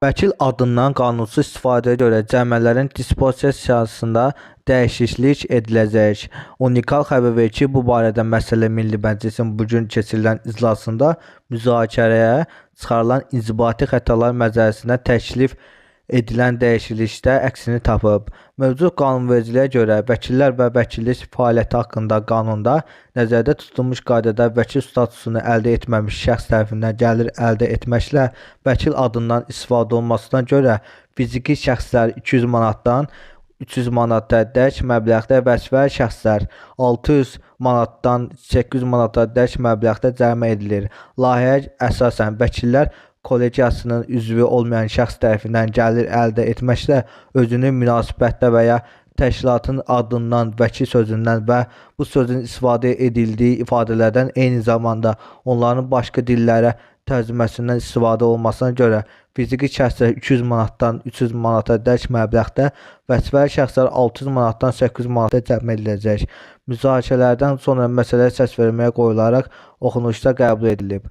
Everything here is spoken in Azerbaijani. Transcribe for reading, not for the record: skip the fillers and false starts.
Vəkil adından qanunsuz istifadəyə görə cərimələrin disposisiyasında dəyişiklik ediləcək. Unikal xəbər verir ki, bu barədə məsələ Milli Məclisin bugün keçirilən iclasında müzakirəyə çıxarılan inzibati xətalar məcəlləsində təklif edilən dəyişiklikdə əksini tapıb. Mövcud qanunvericiliyə görə vəkillər və vəkillik fəaliyyəti haqqında qanunda nəzərdə tutulmuş qaydada vəkil statusunu əldə etməmiş şəxs tərəfindən gəlir əldə etməklə vəkil adından istifadə olunmasına görə fiziki şəxslər 200 manatdan 300 manatadək məbləğdə, vəzifəli şəxslər 600 manatdan 800 manatadək məbləğdə cərimə edilir. Layihəyə əsasən vəkillər kollegiyasının üzvü olmayan şəxs tərəfindən gəlir əldə etməklə özünü münasibətdə və ya təşkilatın adından, vəkil sözündən və bu sözün istifadə edildiyi ifadələrdən eyni zamanda onların başqa dillərə tərcüməsindən istifadə olmasına görə fiziki şəxslər 200 manatdan 300 manatadək məbləğdə, vəzifəli şəxslər 600 manatdan 800 manata cərimə ediləcək. Müzakirələrdən sonra məsələyə səs verməyə qoyularaq oxunuşda qəbul edilib.